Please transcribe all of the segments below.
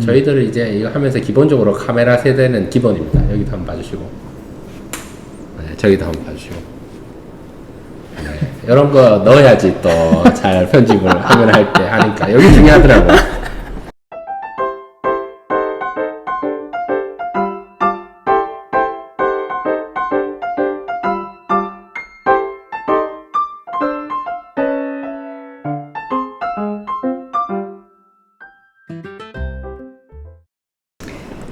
저희들은 이제 이거 하면서 기본적으로 카메라 세대는 기본입니다. 여기도 한번 봐주시고, 네, 저기도 한번 봐주시고, 네, 이런 거 넣어야지 또 잘 편집을 하면 할 때 하니까 여기 중요하더라고요.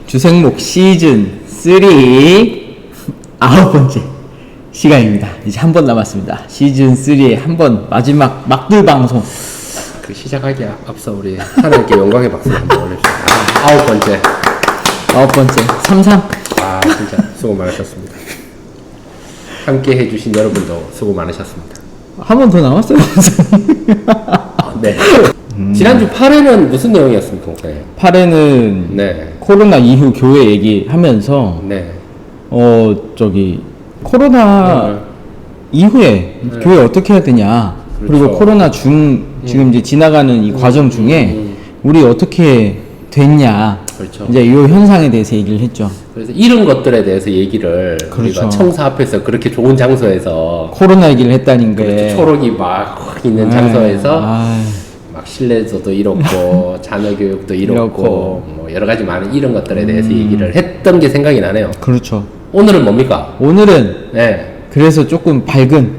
주생목 시즌 3 9번째 시간입니다. 이제 한 번 남았습니다. 시즌 3의 한 번 마지막 막들 방송. 그 시작하기 앞서 우리 하나님께 영광의 박수를 한번 올려주세요. 아홉 번째 33. 아 진짜 수고 많으셨습니다. 함께 해주신 여러분도 수고 많으셨습니다. 한 번 더 남았어요. 네. 지난주 8회는 무슨 내용이었습니까? 8회는 네. 코로나 이후 교회 얘기하면서 네. 코로나 이후에 네. 교회 어떻게 해야 되냐. 그렇죠. 그리고 코로나 지금 이제 지나가는 이 과정 중에 우리 어떻게 됐냐. 그렇죠. 이제 이 현상에 대해서 얘기를 했죠. 그래서 이런 것들에 대해서 얘기를 그렇죠. 우리가 청사 앞에서 그렇게 좋은 장소에서 코로나 얘기를 했다는 게. 그렇죠. 초록이 막 있는 장소에서 막 신뢰도도 이렇고 자녀 교육도 이렇고 뭐 여러 가지 많은 이런 것들에 대해서 얘기를 했던 게 생각이 나네요. 그렇죠. 오늘은 뭡니까? 오늘은 네. 그래서 조금 밝은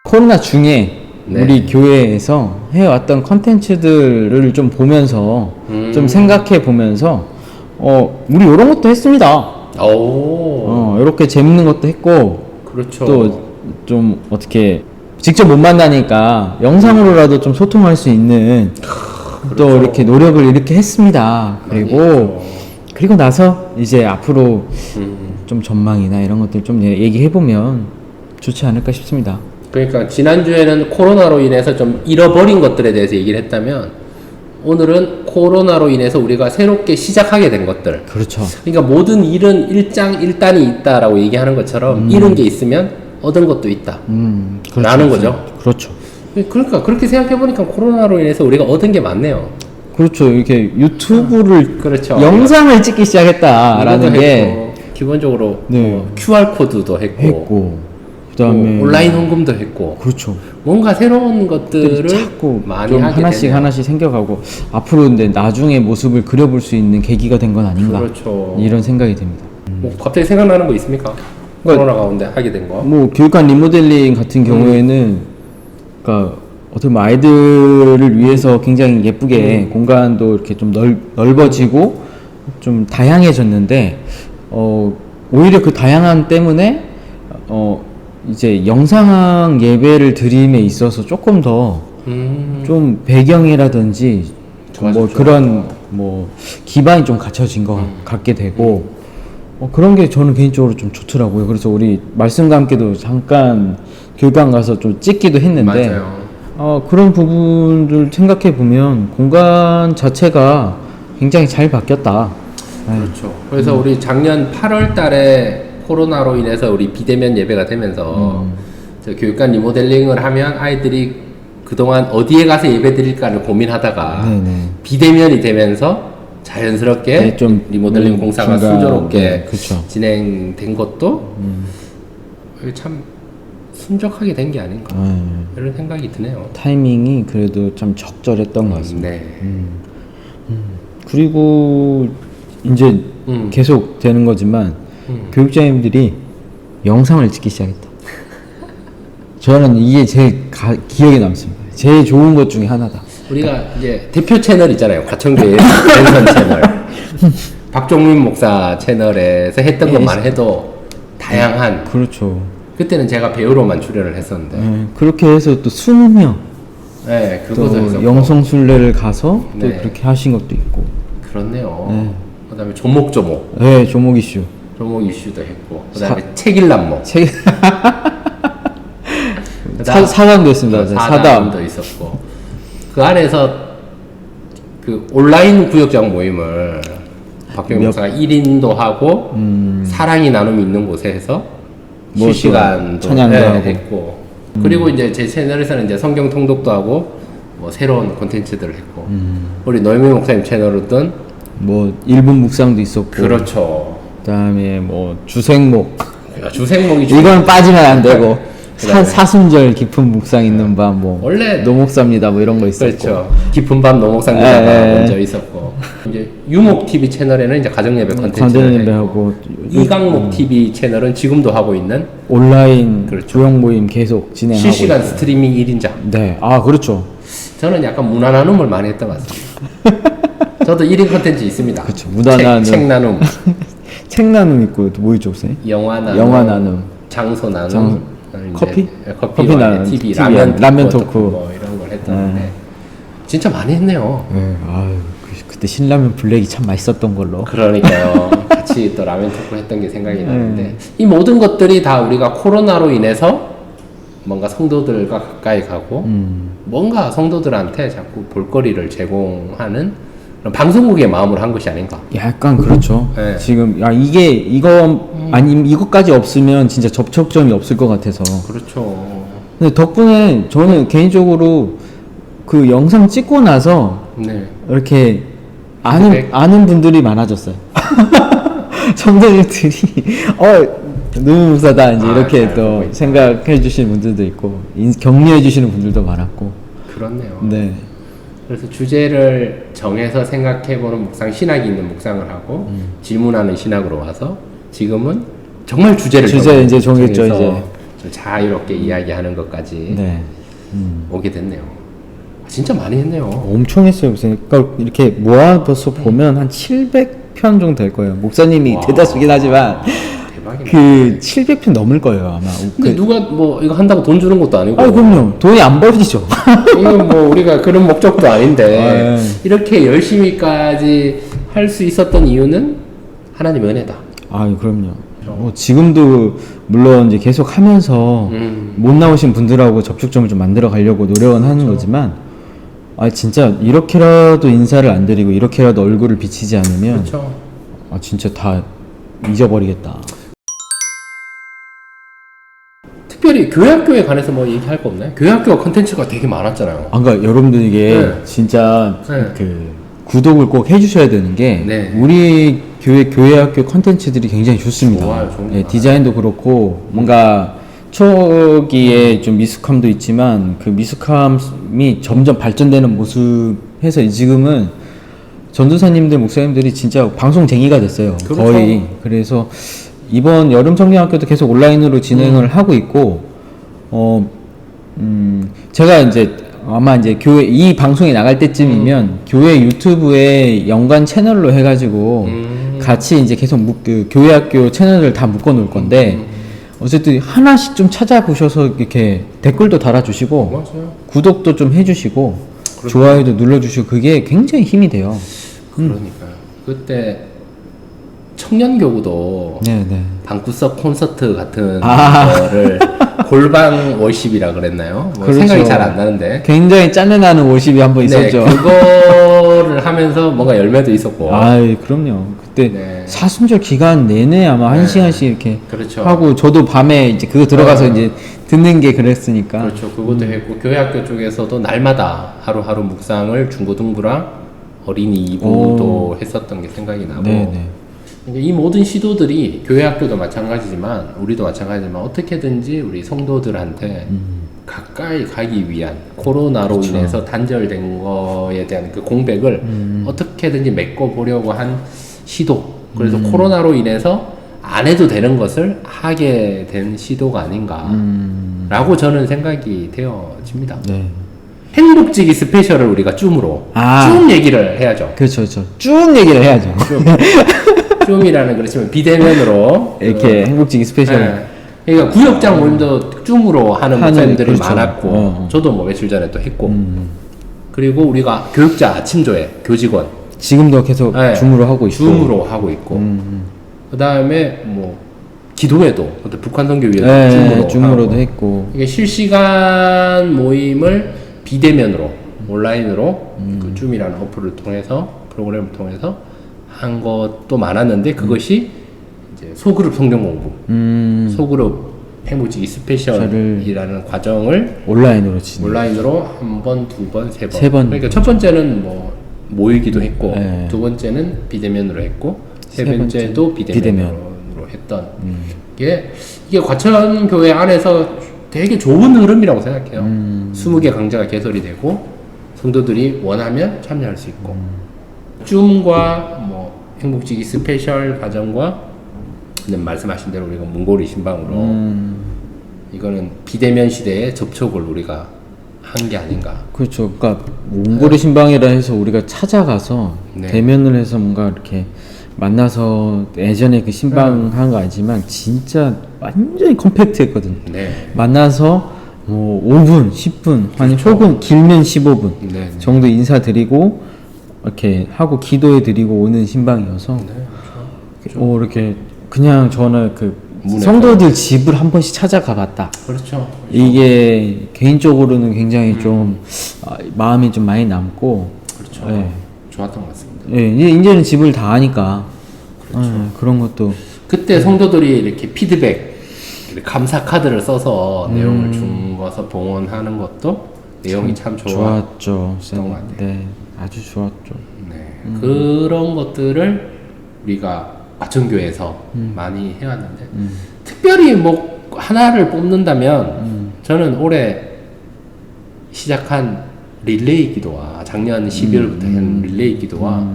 코로나 중에 네. 우리 교회에서 해왔던 컨텐츠들을 좀 보면서 좀 생각해 보면서 우리 이런 것도 했습니다. 오. 이렇게 재밌는 것도 했고 그렇죠. 또 좀 어떻게 직접 못 만나니까 영상으로라도 좀 소통할 수 있는 그렇죠. 또 이렇게 노력을 이렇게 했습니다. 그리고 나서 이제 앞으로 좀 전망이나 이런 것들 좀 얘기해 보면 좋지 않을까 싶습니다. 그러니까 지난주에는 코로나로 인해서 좀 잃어버린 것들에 대해서 얘기를 했다면 오늘은 코로나로 인해서 우리가 새롭게 시작하게 된 것들. 그렇죠. 그러니까 모든 일은 일장일단이 있다라고 얘기하는 것처럼 잃은 게 있으면 얻은 것도 있다. 그렇죠. 라는 거죠. 그렇죠. 그러니까 그렇게 생각해보니까 코로나로 인해서 우리가 얻은 게 많네요. 그렇죠. 이렇게 유튜브를 그렇죠. 영상을 찍기 시작했다라는 게 했고, 기본적으로 네. QR 코드도 했고 그다음에 온라인 헌금도 했고 그렇죠. 뭔가 새로운 것들을 자꾸 많이 좀 하게 되네요. 하나씩 생겨가고 앞으로 근데 나중에 모습을 그려볼 수 있는 계기가 된 건 아닌가. 그렇죠. 이런 생각이 듭니다. 뭐 갑자기 생각나는 거 있습니까? 코로나 가운데 하게 된 거. 뭐 교육관 리모델링 같은 경우에는 그러니까 어떻게 보면 아이들을 위해서 굉장히 예쁘게 공간도 이렇게 좀 넓어지고 좀 다양해졌는데 오히려 그 다양함 때문에 이제 영상 예배를 드림에 있어서 조금 더 좀 배경이라든지 뭐 그런 뭐 기반이 좀 갖춰진 것 같게 되고 그런 게 저는 개인적으로 좀 좋더라고요. 그래서 우리 말씀과 함께도 잠깐 교육관 가서 좀 찍기도 했는데 맞아요. 그런 부분들 생각해 보면 공간 자체가 굉장히 잘 바뀌었다. 그렇죠. 그래서 우리 작년 8월 달에 코로나로 인해서 우리 비대면 예배가 되면서 저 교육관 리모델링을 하면 아이들이 그동안 어디에 가서 예배 드릴까를 고민하다가 비대면이 되면서 자연스럽게 네, 좀 리모델링 공사가 순조롭게 그쵸. 진행된 것도 참 순적하게 된 게 아닌가 이런 생각이 드네요. 타이밍이 그래도 참 적절했던 것 같습니다. 네. 그리고 이제 계속 되는 거지만 교육자님들이 영상을 찍기 시작했다. 저는 이게 제일 기억에 남습니다. 제일 좋은 것 중에 하나다. 우리가 이제 대표 채널 있잖아요. 가천교회 랜선 채널. 박종민 목사 채널에서 했던 것만 해도 다양한. 그렇죠. 그때는 제가 배우로만 출연을 했었는데. 그렇게 해서 또 20명. 네, 그것도 했었고. 영성순례를 가서 또 네. 그렇게 하신 것도 있고. 그렇네요. 그다음에 조목조목. 네, 조목 이슈. 조목 이슈도 했고. 그다음에 책일남목. 사담도 했습니다. 사담도 있었고. 그 안에서 그 온라인 구역장 모임을 박병희 목사가 1인도 하고 사랑이 나눔이 있는 곳에서 뭐 실시간도 찬양도 하고. 했고 그리고 이제 제 채널에서는 이제 성경 통독도 하고 뭐 새로운 콘텐츠들을 했고 우리 노영민 목사님 채널은 뭐 일본 묵상도 있었고 그렇죠. 그다음에 뭐 주생목 주생목이 이건 빠지면 안 되고 그다음에 사순절 깊은 묵상 있는 밤 뭐 원래 노목사입니다 뭐 이런 거 있었고 그렇죠. 깊은 밤 노목상자가 예. 먼저 있었고 이제 유목 TV 채널에는 이제 가정예배 콘텐츠를 관전예배하고 이강목 TV 채널은 지금도 하고 있는 온라인 그렇죠. 조형 모임 계속 진행하고 실시간 있어요. 스트리밍 1인자. 네, 아 그렇죠. 저는 약간 문화 나눔을 많이 했던 것 같습니다. 저도 1인 콘텐츠 있습니다. 그렇죠. 문화 나눔. 책 나눔, 책 나눔 있고 또 뭐 있죠, 혹시? 영화 나눔, 영화 나눔. 장소 나눔, 이제 커피? 커피 커피 나눔, TV, TV, 라면 토크. 뭐 이런 걸 했었는데 진짜 많이 했네요. 네, 아유 그때 신라면 블랙이 참 맛있었던 걸로. 그러니까요. 같이 또 라면 토크 했던 게 생각이 나는데 이 모든 것들이 다 우리가 코로나로 인해서 뭔가 성도들과 가까이 가고 뭔가 성도들한테 자꾸 볼거리를 제공하는 그런 방송국의 마음으로 한 것이 아닌가. 약간 그렇죠. 네. 지금 야 이게 이거 아니 이것까지 없으면 진짜 접촉점이 없을 것 같아서. 그렇죠. 근데 덕분에 저는 개인적으로 그 영상 찍고 나서 네. 이렇게 피드백? 아는 분들이 많아졌어요. 성도님들이 너무 무사다 이제 이렇게 잘 또 보고 있다. 생각해 주시는 분들도 있고 격려해 주시는 분들도 많았고. 그렇네요. 네. 그래서 주제를 정해서 생각해보는 묵상, 신학이 있는 묵상을 하고 질문하는 신학으로 와서 지금은 정말 주제를 주제 이제 정했죠, 정해서 이제. 좀 자유롭게 이야기하는 것까지 네. 오게 됐네요. 진짜 많이 했네요. 엄청 했어요. 그러니까 이렇게 모아서 보면 한 700편 정도 될 거예요. 목사님이 와. 대다수긴 하지만 대박이네. 그 700편 넘을 거예요 아마. 근데 누가 뭐 이거 한다고 돈 주는 것도 아니고. 아 그럼요. 돈이 안 벌리죠. 이건 뭐 우리가 그런 목적도 아닌데 네. 이렇게 열심히까지 할 수 있었던 이유는 하나님의 은혜다. 아 그럼요. 뭐 지금도 물론 이제 계속 하면서 못 나오신 분들하고 접촉점을 좀 만들어 가려고 노력은 하는 거지만 아 진짜 이렇게라도 인사를 안 드리고 이렇게라도 얼굴을 비치지 않으면 그렇죠. 아 진짜 다 잊어버리겠다. 특별히 교회학교에 관해서 뭐 얘기할 거 없나요? 교회학교 컨텐츠가 되게 많았잖아요. 아, 그러니까 여러분들 이게 네. 진짜 네. 그 구독을 꼭 해주셔야 되는 게 네. 우리 교회학교 컨텐츠들이 굉장히 좋습니다. 좋아요, 좋은 거 예, 많아요. 디자인도 그렇고 뭔가 초기에 좀 미숙함도 있지만 그 미숙함이 점점 발전되는 모습에서 지금은 전도사님들 목사님들이 진짜 방송쟁이가 됐어요. 그렇죠. 거의. 그래서 이번 여름 청년학교도 계속 온라인으로 진행을 하고 있고 제가 이제 아마 이제 교회 이 방송이 나갈 때쯤이면 교회 유튜브에 연관 채널로 해가지고 같이 이제 계속 그 교회학교 채널을 다 묶어 놓을 건데 어쨌든 하나씩 좀 찾아보셔서 이렇게 댓글도 달아주시고 맞아요. 구독도 좀 해주시고 그렇죠. 좋아요도 눌러주시고 그게 굉장히 힘이 돼요. 그러니까요. 그때 청년교구도 네네. 방구석 콘서트 같은 아. 거를 골방 워십이라 그랬나요? 뭐 그렇죠. 생각이 잘 안 나는데. 굉장히 짠내나는 50이 한 번 네, 있었죠. 그거를 하면서 뭔가 열매도 있었고. 아이 그럼요. 그때 네. 사순절 기간 내내 아마 한 네. 시간씩 이렇게 그렇죠. 하고 저도 밤에 이제 그거 들어가서 이제 듣는 게 그랬으니까. 그렇죠. 그것도 했고 교회학교 쪽에서도 날마다 하루하루 묵상을 중고등부랑 어린이 2부도 했었던 게 생각이 나고. 네네. 이제 이 모든 시도들이 교회학교도 마찬가지지만 우리도 마찬가지지만 어떻게든지 우리 성도들한테 가까이 가기 위한 코로나로 그렇죠. 인해서 단절된 거에 대한 그 공백을 어떻게든지 메꿔보려고 한 시도. 그래서 코로나로 인해서 안 해도 되는 것을 하게 된 시도가 아닌가라고 저는 생각이 되어집니다. 네. 행복지기 스페셜을 우리가 줌으로 줌 얘기를 해야죠. 그렇죠, 그렇죠. 쭉 얘기를 해야죠. 줌이라는 그렇지만 비대면으로 이렇게 행복지기 스페셜. 네. 그러니까 구역장 모임도 줌으로 하는 목사님들이 그렇죠. 많았고 저도 뭐 며칠 전에 또 했고 그리고 우리가 교육자 아침조회 교직원 지금도 계속 네. 줌으로 하고 있고. 줌으로 하고 있고 그 다음에 뭐 기도회도 그때 북한 선교위에도 네, 줌으로도 줌으로도 했고. 이게 실시간 모임을 비대면으로 온라인으로 그 줌이라는 어플을 통해서 프로그램을 통해서 한 것도 많았는데 그것이 이제 소그룹 성경 공부, 소그룹 행복지기 스페셜이라는 과정을 온라인으로 진행. 온라인으로 한 번, 두 번, 세 번. 세 번. 그러니까 첫 번째는 뭐 모이기도 했고, 네. 두 번째는 비대면으로 했고, 세 세 번째도 번째. 비대면으로 했던 이게 과천 교회 안에서 되게 좋은 흐름이라고 생각해요. 20개 강좌가 개설이 되고 성도들이 원하면 참여할 수 있고, 줌과 뭐 행복지기 스페셜 과정과 근데 말씀하신 대로 우리가 문고리 신방으로 이거는 비대면 시대에 접촉을 우리가 한 게 아닌가. 그렇죠. 그러니까 몽골의 신방이라 해서 우리가 찾아가서 네. 대면을 해서 뭔가 이렇게 만나서 예전에 그 신방 한 거 아니지만 진짜 완전히 컴팩트했거든. 네. 만나서 뭐 5분, 10분, 아니 혹은 길면 15분 네. 정도 인사드리고 이렇게 하고 기도해드리고 오는 신방이어서 이렇게 그냥 저는 그 문에서. 성도들 집을 한 번씩 찾아가 봤다. 그렇죠. 이게 개인적으로는 굉장히 좀 마음이 좀 많이 남고 그렇죠. 예. 좋았던 것 같습니다. 예, 이제는 집을 다 아니까 그런 것도 그때 성도들이 이렇게 피드백, 이렇게 감사 카드를 써서 내용을 준거서 봉헌하는 것도 내용이 참 좋았죠. 것 같아요. 네, 아주 좋았죠. 네. 그런 것들을 우리가 과천교회에서 많이 해왔는데 특별히 뭐 하나를 뽑는다면 저는 올해 시작한 릴레이 기도와 작년 12월부터 한 릴레이 기도와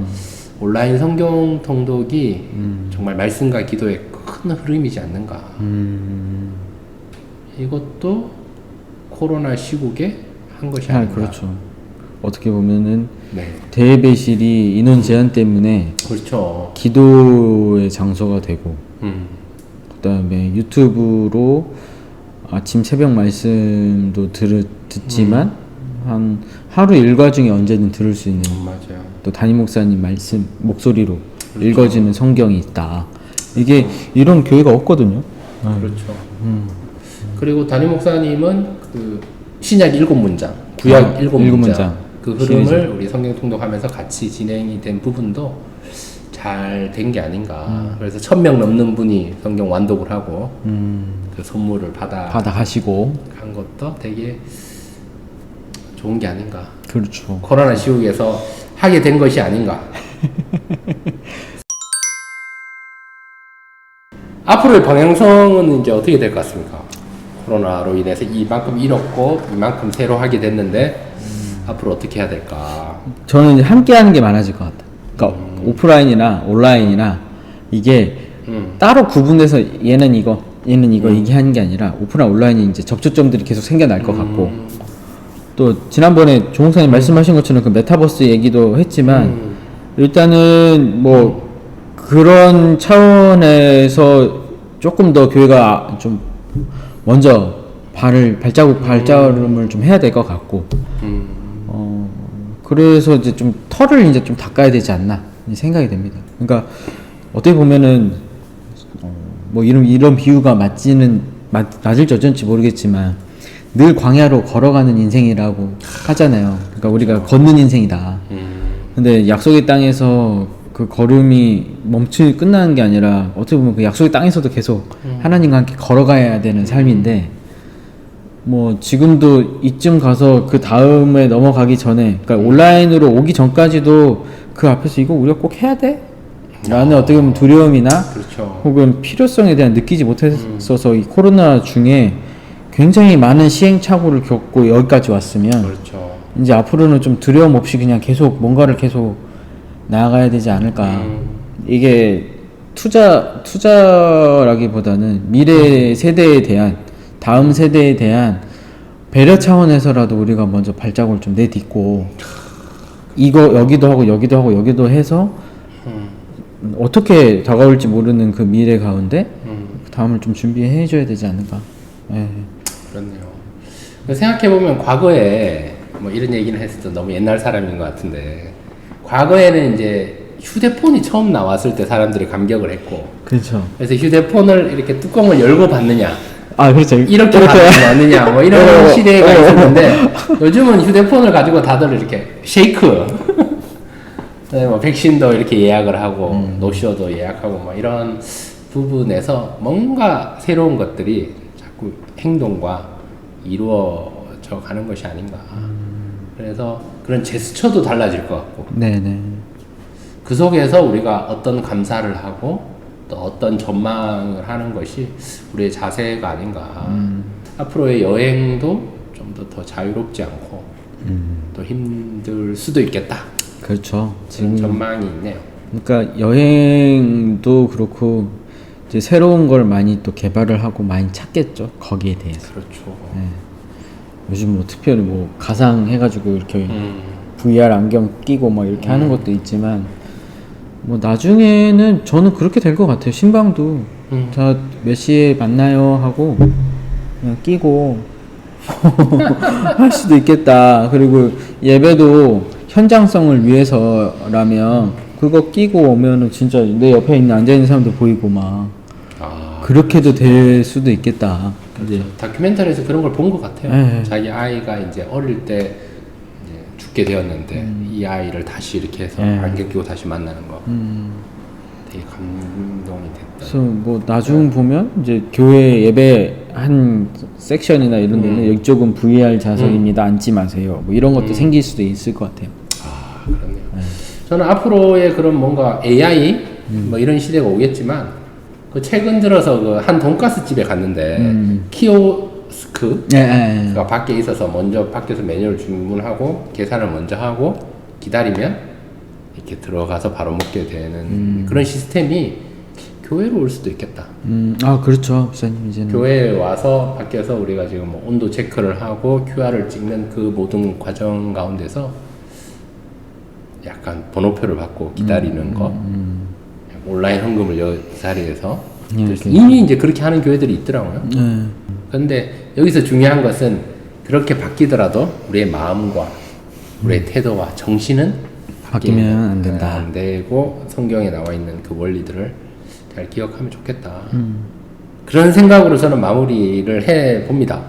온라인 성경 통독이 정말 말씀과 기도의 큰 흐름이지 않는가. 이것도 코로나 시국에 한 것이 아닌가. 그렇죠. 어떻게 보면은 네. 대예배실이 인원 제한 때문에 그렇죠. 기도의 장소가 되고 그다음에 유튜브로 아침 새벽 말씀도 듣지만 한 하루 일과 중에 언제든 들을 수 있는 맞아요. 또 담임 목사님 말씀 목소리로 읽어지는 성경이 있다. 이게 이런 교회가 없거든요. 그렇죠. 그리고 담임 목사님은 그 신약 7문장, 구약 7문장 그 흐름을 시리즈. 우리 성경 통독하면서 같이 진행이 된 부분도 잘 된 게 아닌가. 그래서 1000명 넘는 분이 성경 완독을 하고 그 선물을 받아 가시고 한 것도 되게 좋은 게 아닌가. 그렇죠. 코로나 시국에서 하게 된 것이 아닌가. 앞으로의 방향성은 이제 어떻게 될 것 같습니까? 코로나로 인해서 이만큼 잃었고 이만큼 새로 하게 됐는데 앞으로 어떻게 해야 될까? 저는 이제 함께 하는 게 많아질 것 같아요. 그러니까 오프라인이나 온라인이나 이게 따로 구분해서 얘는 이거 이게 하는 게 아니라 오프라인 온라인이 이제 접촉점들이 계속 생겨날 것 같고 또 지난번에 조 목사님 말씀하신 것처럼 그 메타버스 얘기도 했지만 일단은 뭐 그런 차원에서 조금 더 교회가 좀 먼저 발자국을 좀 해야 될 것 같고 그래서 이제 좀 털을 이제 좀 닦아야 되지 않나 생각이 됩니다. 그러니까 어떻게 보면은 뭐 이런 비유가 맞을지 어쩐지 모르겠지만 늘 광야로 걸어가는 인생이라고 하잖아요. 그러니까 우리가 걷는 인생이다. 근데 약속의 땅에서 그 걸음이 끝나는 게 아니라 어떻게 보면 그 약속의 땅에서도 계속 하나님과 함께 걸어가야 되는 삶인데 뭐 지금도 이쯤 가서 그 다음에 넘어가기 전에 그러니까 온라인으로 오기 전까지도 그 앞에서 이거 우리가 꼭 해야 돼? 라는 어떻게 보면 두려움이나 그렇죠. 혹은 필요성에 대한 느끼지 못했어서 이 코로나 중에 굉장히 많은 시행착오를 겪고 여기까지 왔으면 그렇죠. 이제 앞으로는 좀 두려움 없이 그냥 계속 뭔가를 계속 나아가야 되지 않을까. 이게 투자라기보다는 미래 세대에 대한 다음 세대에 대한 배려 차원에서라도 우리가 먼저 발자국을 좀 내딛고 이거 여기도 하고 해서 어떻게 다가올지 모르는 그 미래 가운데 다음을 좀 준비해 줘야 되지 않을까. 예. 그렇네요. 생각해보면 과거에 뭐 이런 얘기는 했을 때 너무 옛날 사람인 것 같은데 과거에는 이제 휴대폰이 처음 나왔을 때 사람들이 감격을 했고 그렇죠. 그래서 휴대폰을 이렇게 뚜껑을 열고 받느냐 그렇죠. 이렇게 받느냐 뭐 이런 시대가 있었는데 요즘은 휴대폰을 가지고 다들 이렇게 쉐이크 뭐 백신도 이렇게 예약을 하고 노쇼도 예약하고 뭐 이런 부분에서 뭔가 새로운 것들이 자꾸 그 행동과 이루어져 가는 것이 아닌가. 그래서 그런 제스처도 달라질 것 같고 네네. 그 속에서 우리가 어떤 감사를 하고 또 어떤 전망을 하는 것이 우리의 자세가 아닌가. 앞으로의 여행도 좀 더 자유롭지 않고 또 힘들 수도 있겠다. 그렇죠. 지금 전망이 있네요. 그러니까 여행도 그렇고 이제 새로운 걸 많이 또 개발을 하고 많이 찾겠죠. 거기에 대해서. 그렇죠. 네. 요즘 뭐 특별히 뭐 가상 해가지고 이렇게 VR 안경 끼고 막 이렇게 하는 것도 있지만 뭐 나중에는 저는 그렇게 될 것 같아요. 신방도 자 몇 시에 만나요 하고 그냥 끼고 할 수도 있겠다. 그리고 예배도 현장성을 위해서라면 그거 끼고 오면은 진짜 내 옆에 있는 앉아있는 사람도 보이고 막 그렇게도 될 수도 있겠다. 그렇죠. 이제 다큐멘터리에서 그런 걸 본 것 같아요. 네. 자기 아이가 이제 어릴 때 이제 죽게 되었는데 이 아이를 다시 이렇게 해서 네. 안경 끼고 다시 만나는 거 되게 감동이 됐다. 그래서 뭐 나중 보면 이제 교회 예배 한 섹션이나 이런 데는 이쪽은 VR 좌석입니다. 앉지 마세요. 뭐 이런 것도 생길 수도 있을 것 같아요. 아, 그렇네요. 저는 앞으로의 그런 뭔가 AI 뭐 이런 시대가 오겠지만 그 최근 들어서 그 한 돈가스 집에 갔는데 키오스크 네. 가 밖에 있어서 먼저 밖에서 메뉴를 주문하고 계산을 먼저 하고 기다리면 이렇게 들어가서 바로 먹게 되는 그런 시스템이 교회로 올 수도 있겠다. 아 그렇죠, 부사님 이제는. 교회에 와서 밖에서 우리가 지금 뭐 온도 체크를 하고 QR을 찍는 그 모든 과정 가운데서 약간 번호표를 받고 기다리는 거, 온라인 헌금을 여 자리에서 이미 이제 그렇게 하는 교회들이 있더라고요. 그런데 여기서 중요한 것은 그렇게 바뀌더라도 우리의 마음과 우리의 태도와 정신은 바뀌면 안 된다. 안 되고 성경에 나와 있는 그 원리들을 잘 기억하면 좋겠다. 그런 생각으로 저는 마무리를 해 봅니다.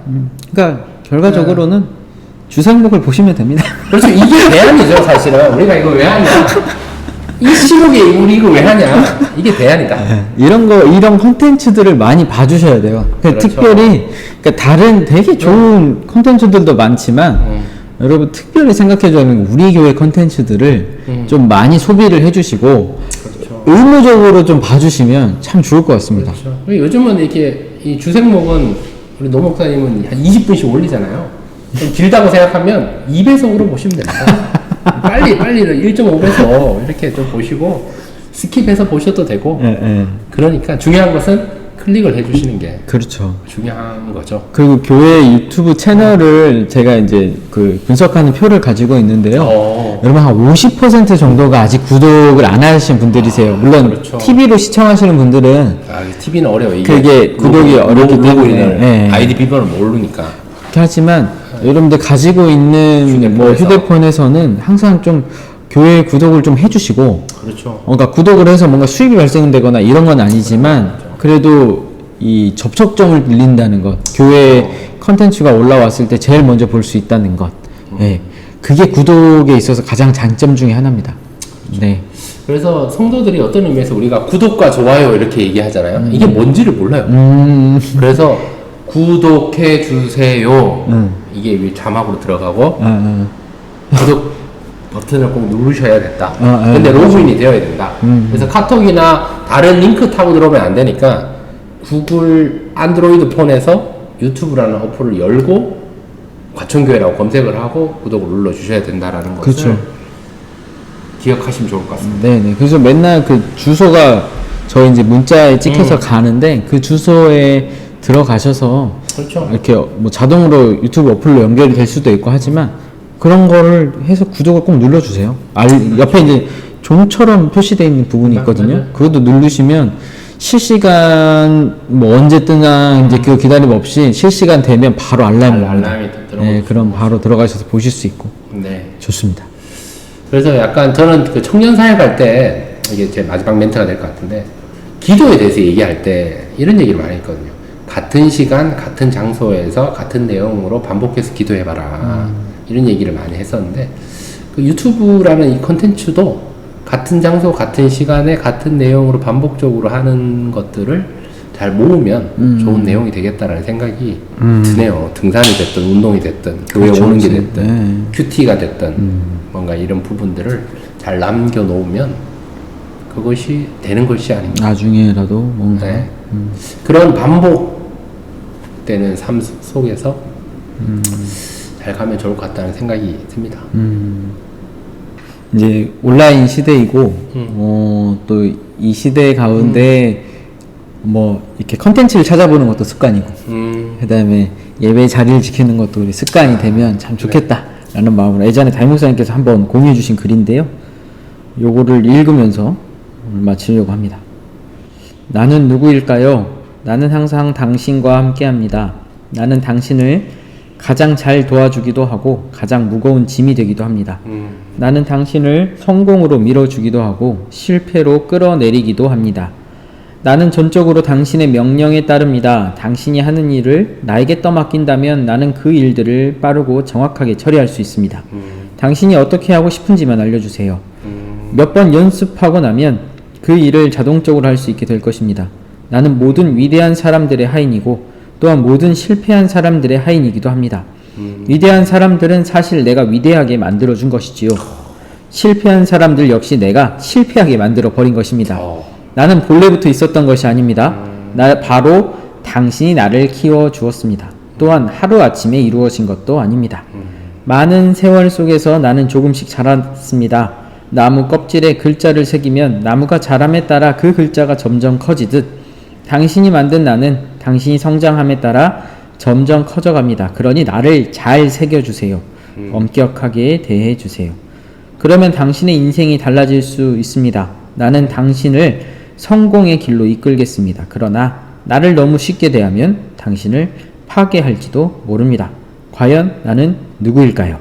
그러니까 결과적으로는 주상복을 보시면 됩니다. 그렇죠. 이게 대안이죠, 사실은. 우리가 이거 왜 하냐? 이 시국에 우리 이거 왜 하냐? 이게 대안이다. 이런 콘텐츠들을 많이 봐주셔야 돼요. 그렇죠. 특별히, 그러니까 다른 되게 좋은 콘텐츠들도 많지만, 여러분 특별히 생각해줘야 하는 우리 교회 콘텐츠들을 좀 많이 소비를 해주시고, 그렇죠. 의무적으로 좀 봐주시면 참 좋을 것 같습니다. 그렇죠. 요즘은 이렇게 이 주생목은 우리 노 목사님은 한 20분씩 올리잖아요. 좀 길다고 생각하면 2배속으로 보시면 됩니다. 빨리 1.5배속 이렇게 좀 보시고 스킵해서 보셔도 되고. 그러니까 중요한 것은 클릭을 해주시는 게 그렇죠. 중요한 거죠. 그리고 교회 유튜브 채널을 제가 이제 그 분석하는 표를 가지고 있는데요. 여러분 한 50% 정도가 아직 구독을 안 하신 분들이세요. 물론 그렇죠. TV로 시청하시는 분들은 TV는 어려워. 그게 구독이 어렵기 때문에 아이디 비번을 모르니까. 그렇게 하지만 여러분들 가지고 있는 뭐 휴대폰에서는 항상 좀 교회 구독을 좀 해주시고, 그렇죠. 그러니까 구독을 해서 뭔가 수익이 발생되거나 이런 건 아니지만 그래도 이 접촉점을 늘린다는 것, 교회 컨텐츠가 올라왔을 때 제일 먼저 볼 수 있다는 것, 네, 그게 구독에 있어서 가장 장점 중에 하나입니다. 그렇죠. 네. 그래서 성도들이 어떤 의미에서 우리가 구독과 좋아요 이렇게 얘기하잖아요. 이게 뭔지를 몰라요. 그래서 구독해 주세요. 이게 위 자막으로 들어가고 구독 버튼을 꼭 누르셔야겠다. 근데 로그인이 되어야 된다. 그래서 카톡이나 다른 링크 타고 들어오면 안 되니까 구글 안드로이드 폰에서 유튜브라는 어플을 열고 과천교회라고 검색을 하고 구독을 눌러 주셔야 된다라는 것을 그렇죠. 기억하시면 좋을 것 같습니다. 네네. 그래서 맨날 그 주소가 저희 이제 문자에 찍혀서 가는데 그 주소에 들어가셔서 그렇죠. 이렇게 뭐 자동으로 유튜브 어플로 연결이 될 수도 있고 하지만 그런 거를 해서 구독을 꼭 눌러주세요. 옆에 이제 종처럼 표시되어 있는 부분이 있거든요. 그것도 누르시면 실시간 뭐 언제 뜨나 이제 그 기다림 없이 실시간 되면 바로 알람이 옵니다. 네, 그럼 바로 들어가셔서 보실 수 있고. 네. 좋습니다. 그래서 약간 저는 그 청년 사역 할 때 이게 제 마지막 멘트가 될 것 같은데 기도에 대해서 얘기할 때 이런 얘기를 많이 했거든요. 같은 시간, 같은 장소에서 같은 내용으로 반복해서 기도해봐라. 이런 얘기를 많이 했었는데 그 유튜브라는 이 컨텐츠도 같은 장소, 같은 시간에 같은 내용으로 반복적으로 하는 것들을 잘 모으면 좋은 내용이 되겠다라는 생각이 드네요. 등산이 됐든 운동이 됐든 교회 그렇죠, 오는 게 그렇죠. 됐든 네. 큐티가 됐든 뭔가 이런 부분들을 잘 남겨놓으면 그것이 되는 것이 아닌가. 나중에라도 뭔가 네. 그런 반복되는 삶 속에서 잘 가면 좋을 것 같다는 생각이 듭니다. 이제 온라인 시대이고 또 이 시대 가운데 뭐 이렇게 컨텐츠를 찾아보는 것도 습관이고 그다음에 예배 자리를 지키는 것도 우리 습관이 되면 참 좋겠다라는 마음으로 예전에 담임 목사님께서 한번 공유해 주신 글인데요. 요거를 읽으면서 오늘 마치려고 합니다. 나는 누구일까요? 나는 항상 당신과 함께합니다. 나는 당신을 가장 잘 도와주기도 하고 가장 무거운 짐이 되기도 합니다. 나는 당신을 성공으로 밀어주기도 하고 실패로 끌어내리기도 합니다. 나는 전적으로 당신의 명령에 따릅니다. 당신이 하는 일을 나에게 떠맡긴다면 나는 그 일들을 빠르고 정확하게 처리할 수 있습니다. 당신이 어떻게 하고 싶은지만 알려주세요. 몇 번 연습하고 나면 그 일을 자동적으로 할 수 있게 될 것입니다. 나는 모든 위대한 사람들의 하인이고 또한 모든 실패한 사람들의 하인이기도 합니다. 위대한 사람들은 사실 내가 위대하게 만들어준 것이지요. 실패한 사람들 역시 내가 실패하게 만들어 버린 것입니다. 나는 본래부터 있었던 것이 아닙니다. 바로 당신이 나를 키워 주었습니다. 또한 하루아침에 이루어진 것도 아닙니다. 많은 세월 속에서 나는 조금씩 자랐습니다. 나무 껍질에 글자를 새기면 나무가 자람에 따라 그 글자가 점점 커지듯 당신이 만든 나는 당신이 성장함에 따라 점점 커져갑니다. 그러니 나를 잘 새겨주세요. 엄격하게 대해주세요. 그러면 당신의 인생이 달라질 수 있습니다. 나는 당신을 성공의 길로 이끌겠습니다. 그러나 나를 너무 쉽게 대하면 당신을 파괴할지도 모릅니다. 과연 나는 누구일까요?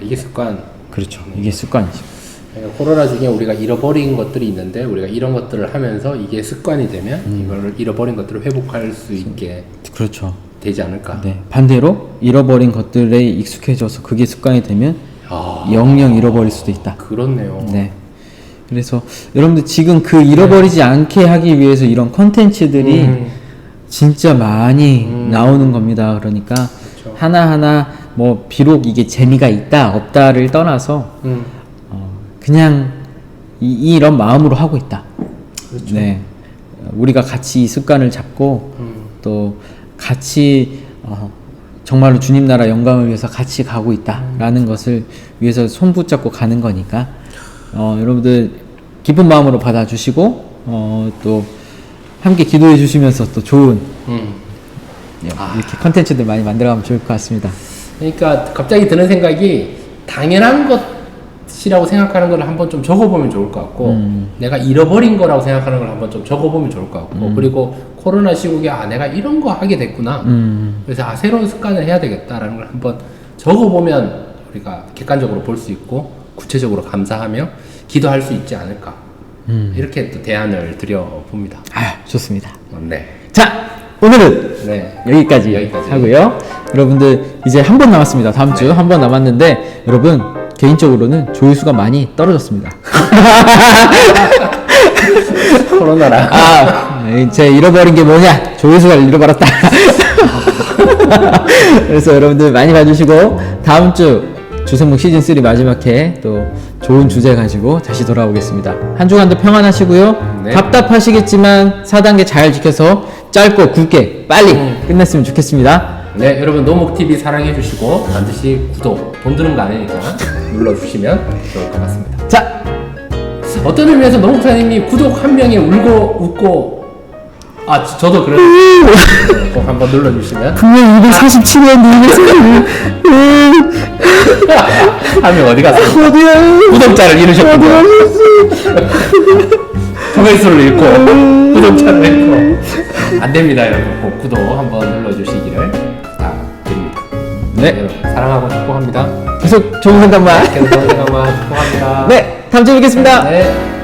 이게 습관. 그렇죠. 이게 습관이죠. 코로나 중에 우리가 잃어버린 것들이 있는데 우리가 이런 것들을 하면서 이게 습관이 되면 이걸 잃어버린 것들을 회복할 수 있게 그렇죠. 되지 않을까. 네. 반대로 잃어버린 것들에 익숙해져서 그게 습관이 되면 영영 잃어버릴 수도 있다. 그렇네요. 네. 그래서 여러분들 지금 그 잃어버리지 않게 하기 위해서 이런 컨텐츠들이 진짜 많이 나오는 겁니다. 그러니까 그렇죠. 하나하나 뭐 비록 이게 재미가 있다 없다를 떠나서 그냥 이런 마음으로 하고 있다. 그렇죠. 네. 우리가 같이 이 습관을 잡고 또 같이 정말로 주님 나라 영광을 위해서 같이 가고 있다라는 것을 위해서 손 붙잡고 가는 거니까 여러분들 기쁜 마음으로 받아주시고 또 함께 기도해 주시면서 또 좋은 이렇게 컨텐츠들 많이 만들어가면 좋을 것 같습니다. 그러니까 갑자기 드는 생각이 당연한 것이라고 생각하는 걸 한번 좀 적어보면 좋을 것 같고 내가 잃어버린 거라고 생각하는 걸 한번 좀 적어보면 좋을 것 같고 그리고 코로나 시국에 내가 이런 거 하게 됐구나 그래서 새로운 습관을 해야 되겠다라는 걸 한번 적어보면 우리가 객관적으로 볼 수 있고 구체적으로 감사하며 기도할 수 있지 않을까 이렇게 또 대안을 드려봅니다. 좋습니다. 네. 자, 오늘은 네. 여기까지 하고요. 여러분들 이제 한 번 남았습니다. 다음 주 한 번 남았는데 여러분 개인적으로는 조회수가 많이 떨어졌습니다. 코로나라. 제 잃어버린 게 뭐냐? 조회수가 잃어버렸다. 그래서 여러분들 많이 봐주시고 다음 주 주생목 시즌3 마지막 회 또 좋은 주제 가지고 다시 돌아오겠습니다. 한 주간도 평안하시고요. 네. 답답하시겠지만 4단계 잘 지켜서 짧고 굵게 빨리 끝냈으면 좋겠습니다. 네, 여러분 노목TV 사랑해주시고 반드시 구독, 돈 드는 거 아니니까 눌러주시면 좋을 것 같습니다. 자, 어떤 의미에서 노 목사님이 구독 한 명에 울고 웃고 저도 그래요. 꼭 한번 눌러주시면 분명 247원 한 명 어디 갔어요? 어디야? 구독자를 잃으셨군요. 조회수를 잃고 구독자를 잃고 안 됩니다, 여러분. 꼭 구독 한번 눌러주시기를 부탁드립니다. 네. 여러분 사랑하고 축복합니다. 계속 좋은 생각만. 계속 좋은 생각만 축복합니다. 네, 다음 주에 뵙겠습니다. 네.